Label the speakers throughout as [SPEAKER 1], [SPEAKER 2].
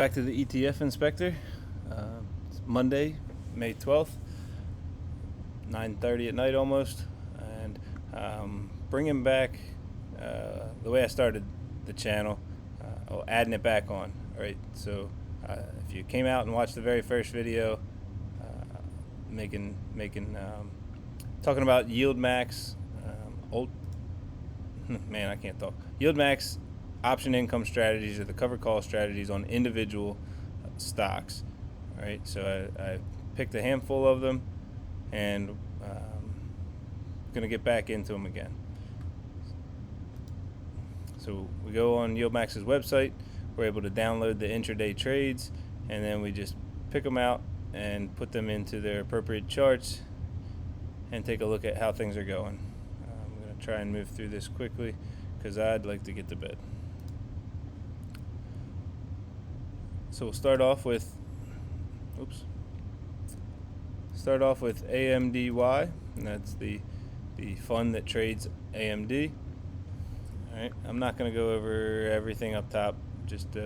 [SPEAKER 1] Back to the ETF inspector. It's Monday, May 12th, 9:30 at night almost, and bringing back the way I started the channel, adding it back on. All right, so if you came out and watched the very first video, talking about YieldMax, I can't talk. YieldMax option income strategies or the covered call strategies on individual stocks. All right, so I picked a handful of them and going to get back into them again. So we go on YieldMax's website, we're able to download the intraday trades, and then we just pick them out and put them into their appropriate charts and take a look at how things are going. I'm going to try and move through this quickly because I'd like to get to bed. So we'll start off with AMDY, and that's the fund that trades AMD. All right, I'm not going to go over everything up top, just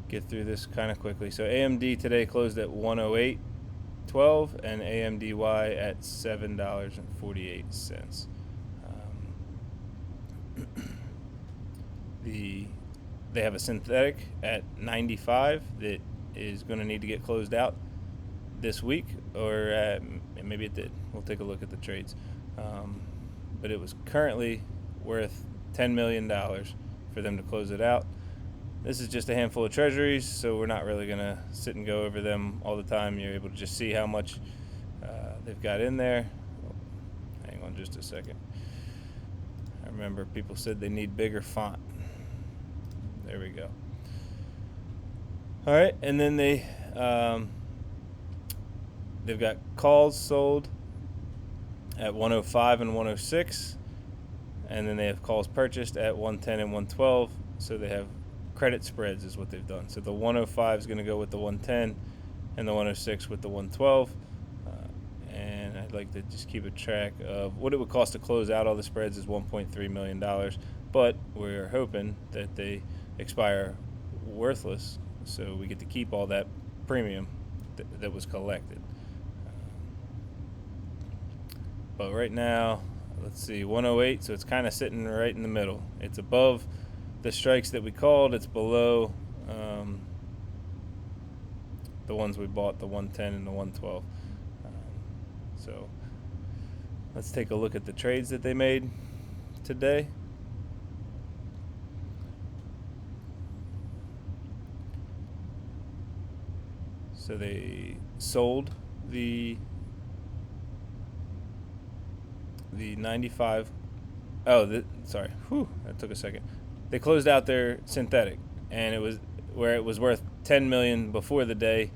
[SPEAKER 1] get through this kind of quickly. So AMD today closed at 108.12 and AMDY at $7.48. They have a synthetic at 95 that is going to need to get closed out this week, or maybe it did. We'll take a look at the trades. But it was currently worth $10 million for them to close it out. This is just a handful of treasuries, so we're not really going to sit and go over them all the time. You're able to just see how much they've got in there. Hang on just a second. I remember people said they need bigger font. There we go. All right, and then they've got calls sold at 105 and 106, and then they have calls purchased at 110 and 112. So they have credit spreads is what they've done. So the 105 is going to go with the 110, and the 106 with the 112. And I'd like to just keep a track of what it would cost to close out all the spreads is $1.3 million, but we're hoping that they expire worthless, so we get to keep all that premium that was collected. But right now, let's see, 108, so it's kind of sitting right in the middle. It's above the strikes that we called. It's below the ones we bought, the 110 and the 112. So let's take a look at the trades that they made today. So they sold the 95. Sorry. That took a second. They closed out their synthetic, and it was where it was worth $10 million before the day.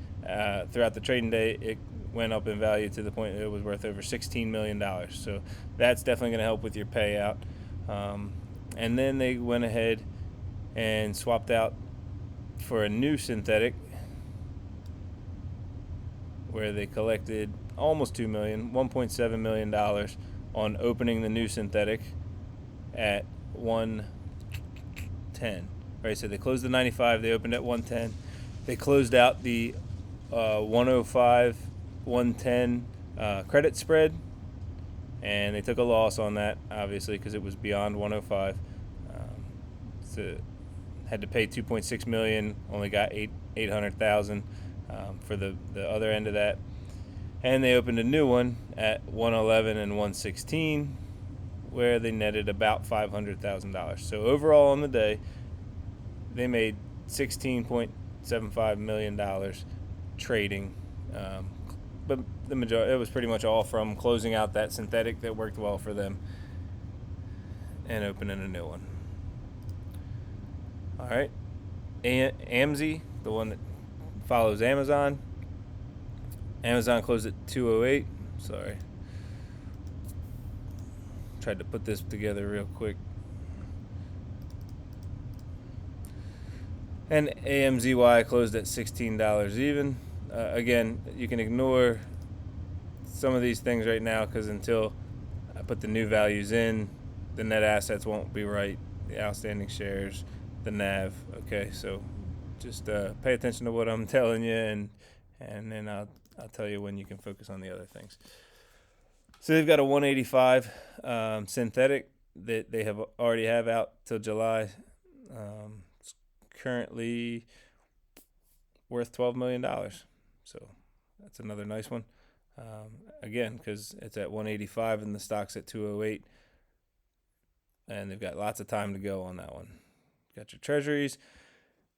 [SPEAKER 1] Throughout the trading day, it went up in value to the point that it was worth over $16 million. So that's definitely going to help with your payout. And then they went ahead and swapped out for a new synthetic, where they collected almost $2 million, $1.7 million on opening the new synthetic at 110. Right, so they closed the 95, they opened at 110. They closed out the 105, 110 credit spread, and they took a loss on that, obviously, because it was beyond 105. So had to pay $2.6 million, only got $800,000 for the other end of that. And they opened a new one at 111 and 116, where they netted about $500,000. So overall on the day, they made $16.75 million trading. But the majority, it was pretty much all from closing out that synthetic that worked well for them and opening a new one. All right, AMZY, the one that follows Amazon. Amazon closed at 208. Sorry. Tried to put this together real quick. And AMZY closed at $16 even. Again, you can ignore some of these things right now because until I put the new values in, the net assets won't be right. The outstanding shares, the NAV. Okay, so just pay attention to what I'm telling you, and then I'll tell you when you can focus on the other things. So they've got a 185 synthetic that they already have out till July. It's currently worth $12 million. So that's another nice one. Again, because it's at 185 and the stock's at 208. And they've got lots of time to go on that one. Got your treasuries.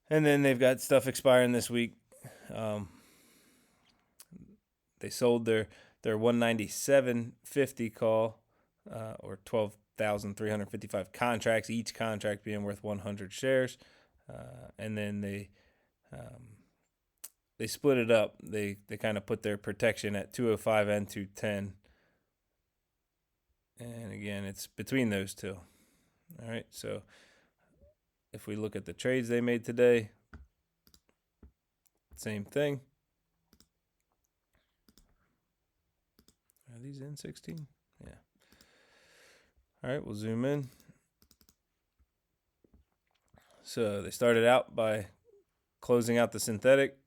[SPEAKER 1] And then they've got stuff expiring this week. They sold their 197.50 call, or 12,355 contracts, each contract being worth 100 shares. And then they split it up. They kind of put their protection at 205 and 210. And again, it's between those two. All right, so if we look at the trades they made today, same thing. Are these in 16? Yeah. All right, we'll zoom in. So they started out by closing out the synthetic.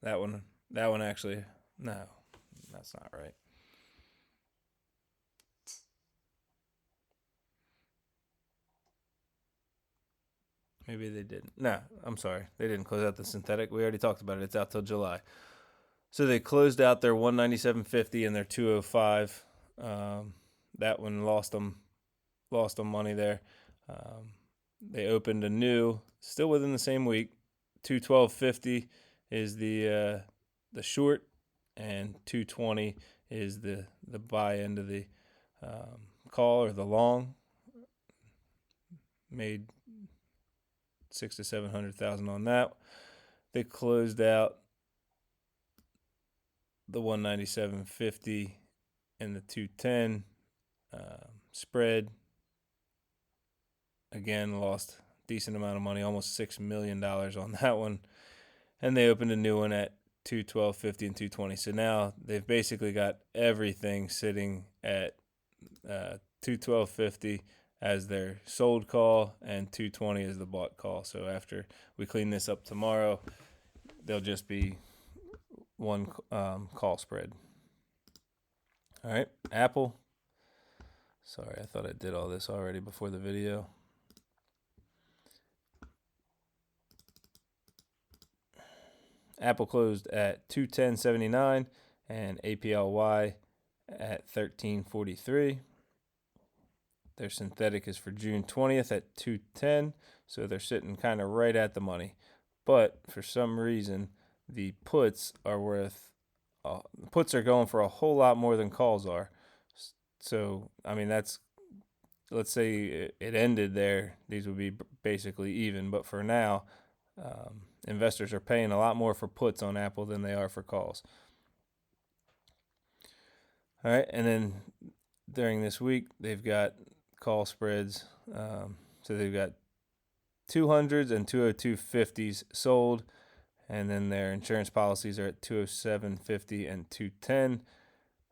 [SPEAKER 1] That one actually, no, that's not right. Maybe they didn't. No, I'm sorry. They didn't close out the synthetic. We already talked about it. It's out till July. So they closed out their 197.50 and their 205. That one lost them money there. They opened a new, still within the same week. 212.50 is the short, and 220 is the buy end of the call or the long. Made 600,000 to 700,000 on that. They closed out the 197.50 and the 210 spread. Again, lost a decent amount of money, almost $6 million on that one. And they opened a new one at 212.50 and 220. So now they've basically got everything sitting at 212.50 as their sold call and 220 as the bought call. So after we clean this up tomorrow, they'll just be one call spread. All right, Apple. Sorry, I thought I did all this already before the video. Apple closed at 210.79 and APLY at 13.43. Their synthetic is for June 20th at 210, so they're sitting kind of right at the money. But for some reason, the puts are going for a whole lot more than calls are. So, I mean, let's say it ended there, these would be basically even. But for now, investors are paying a lot more for puts on Apple than they are for calls. All right, and then during this week, they've got call spreads. So they've got 200s and 202.50s sold, and then their insurance policies are at 207.50 and 210.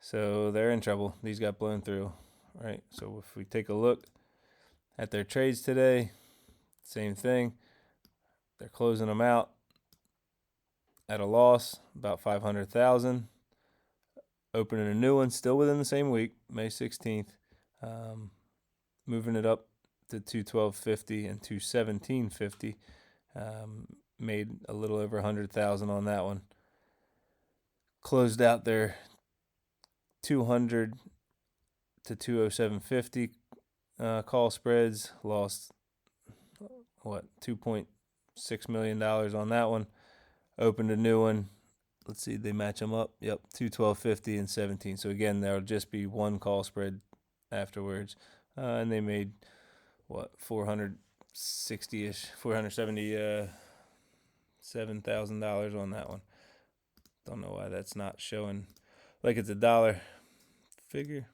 [SPEAKER 1] So they're in trouble. These got blown through. All right, so if we take a look at their trades today, same thing. They're closing them out at a loss, about 500,000. Opening a new one, still within the same week, May 16th. Moving it up to 212.50 and 217.50. Made a little over 100,000 on that one. Closed out their 200 to 207.50 call spreads. Lost $2.6 million on that one. Opened a new one. Let's see, they match them up. Yep, 212.50 and 17. So again, there'll just be one call spread afterwards. And they made $470,000 $7,000 on that one. Don't know why that's not showing like it's a dollar figure.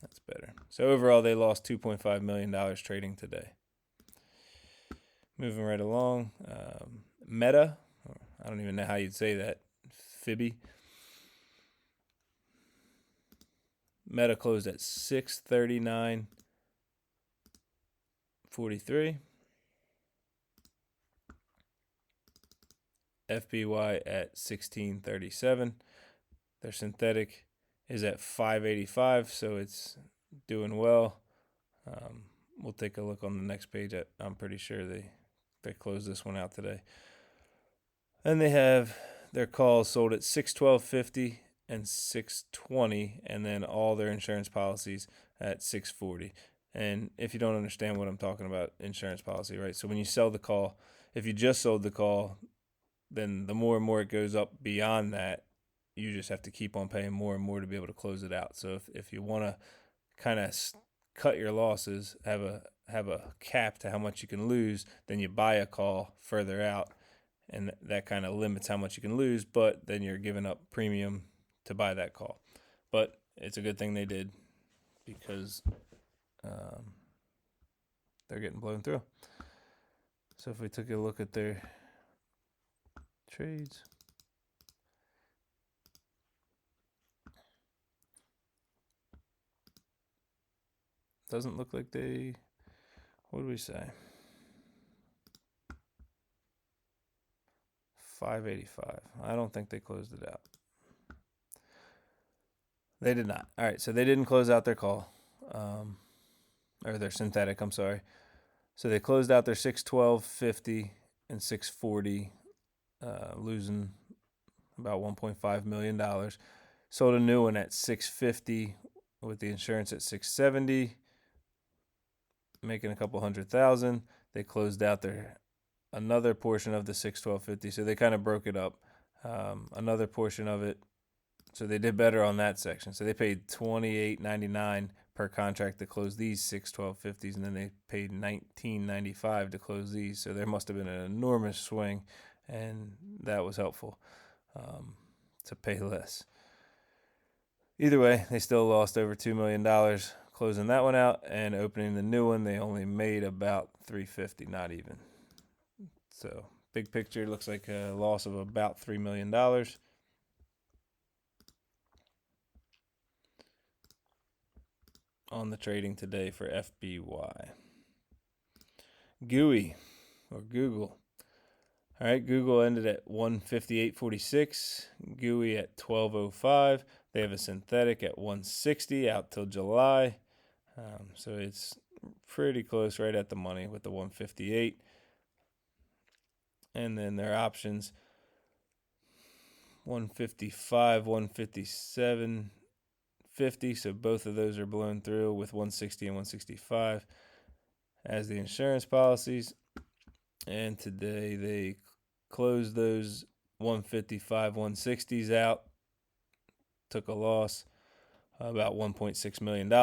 [SPEAKER 1] That's better. So overall, they lost $2.5 million trading today. Moving right along, Meta. I don't even know how you'd say that. FBY. Meta closed at 639 43. FBY at 1637. Their synthetic is at 585, so it's doing well. We'll take a look on the next page. I'm pretty sure they closed this one out today. And they have their calls sold at 612.50 and 620, and then all their insurance policies at 640. And if you don't understand what I'm talking about, insurance policy, right? So when you sell the call, if you just sold the call, then the more and more it goes up beyond that, you just have to keep on paying more and more to be able to close it out. So if you want to kind of cut your losses, have a cap to how much you can lose, then you buy a call further out, and that kind of limits how much you can lose, but then you're giving up premium to buy that call. But it's a good thing they did, because they're getting blown through. So if we took a look at their trades, doesn't look like they, what did we say? 585. I don't think they closed it out. They did not. All right, so they didn't close out their call, or their synthetic, I'm sorry. So they closed out their 612.50 and 640, losing about $1.5 million. Sold a new one at 650 with the insurance at 670, making a couple $100,000. They closed out another portion of the 612.50, so they kind of broke it up. Another portion of it, so they did better on that section. So they paid $28.99 per contract to close these 612.50s, and then they paid $19.95 to close these. So there must have been an enormous swing, and that was helpful to pay less. Either way, they still lost over $2 million closing that one out, and opening the new one, they only made about $350, not even. So big picture, looks like a loss of about $3 million. On the trading today for FBY. GOOY, or Google. All right, Google ended at 158.46, GOOY at 12.05. They have a synthetic at 160 out till July. So it's pretty close, right at the money with the 158. And then their options, 155, 157. 50, so both of those are blown through, with 160 and 165 as the insurance policies. And today they closed those 155, 160s out, took a loss about $1.6 million,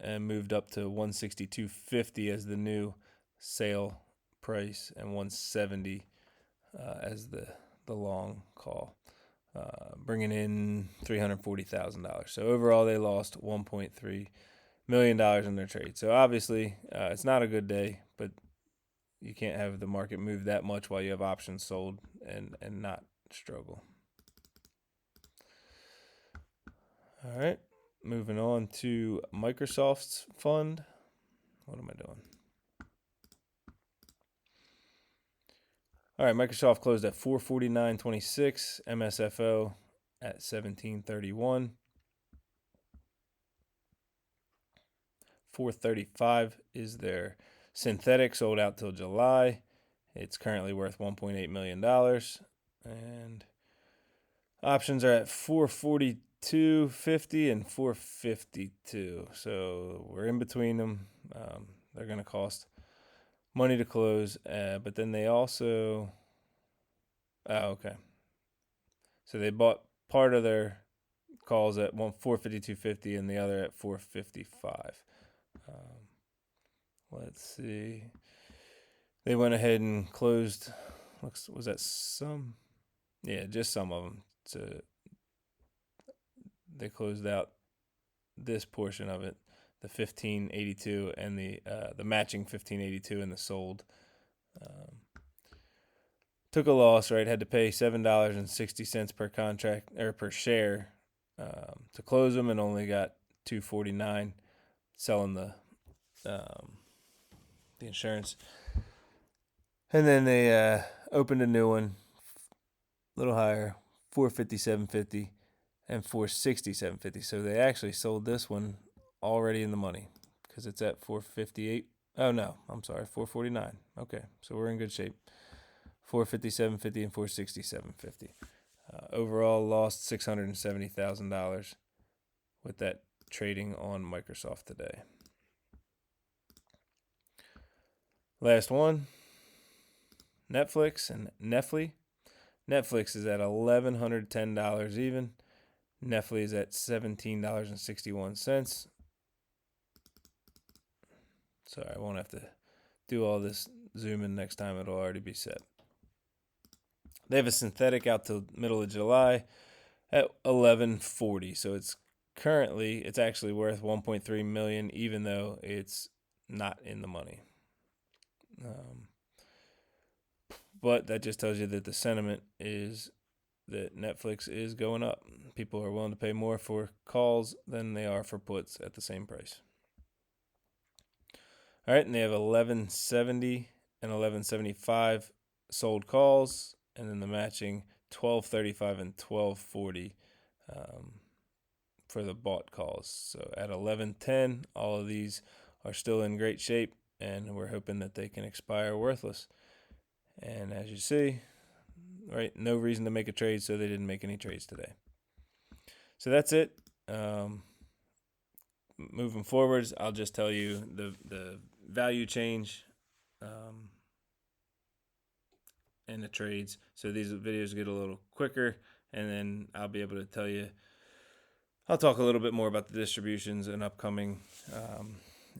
[SPEAKER 1] and moved up to 162.50 as the new sale price, and 170 as the long call. Bringing in $340,000. So overall, they lost $1.3 million in their trade. So obviously, it's not a good day, but you can't have the market move that much while you have options sold and not struggle. All right, moving on to Microsoft's fund. What am I doing? All right, Microsoft closed at 449.26, MSFO at 1731. 435 is their synthetic, sold out till July. It's currently worth $1.8 million. And options are at 442.50 and 452. So we're in between them. They're going to cost money to close, but then they also, okay. So they bought part of their calls at 452.50 and the other at 455. Let's see. They went ahead and closed. Was that some? Yeah, just some of them. So they closed out this portion of it, the 1582 and the matching 1582 and the sold. Took a loss, right? Had to pay $7.60 per contract or per share to close them, and only got $2.49 selling the the insurance. And then they opened a new one, a little higher, 457.50 and 467.50. So they actually sold this one already in the money because it's at 458. Oh no, I'm sorry, 449. Okay, so we're in good shape. 457.50 and 467.50. Overall, lost $670,000 with that trading on Microsoft today. Last one, Netflix and NFLY. Netflix is at $1,110 even. NFLY is at $17.61. Sorry, I won't have to do all this zooming next time. It'll already be set. They have a synthetic out till middle of July at $11.40. So it's actually worth $1.3 million, even though it's not in the money. But that just tells you that the sentiment is that Netflix is going up. People are willing to pay more for calls than they are for puts at the same price. All right, and they have 1170 and 1175 sold calls, and then the matching 1235 and 1240 for the bought calls. So at 1110, all of these are still in great shape, and we're hoping that they can expire worthless. And as you see, right, no reason to make a trade, so they didn't make any trades today. So that's it. Moving forwards, I'll just tell you the value change and the trades. So these videos get a little quicker, and then I'll be able to tell you. I'll talk a little bit more about the distributions and upcoming,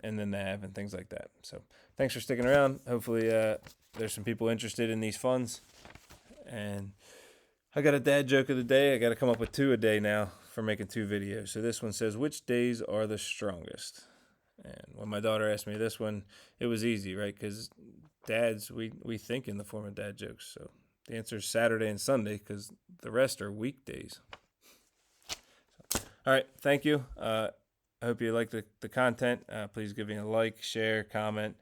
[SPEAKER 1] and the NAV and things like that. So thanks for sticking around. Hopefully there's some people interested in these funds. And I got a dad joke of the day. I got to come up with 2 a day now for making 2 videos. So this one says, which days are the strongest? And when my daughter asked me this one, it was easy, right? Because dads, we think in the form of dad jokes. So the answer is Saturday and Sunday, because the rest are weekdays. All right, thank you. I hope you like the content. Please give me a like, share, comment,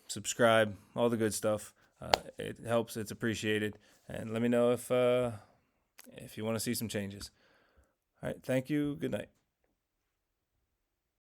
[SPEAKER 1] subscribe, all the good stuff. It helps. It's appreciated. And let me know if you want to see some changes. All right, thank you. Good night.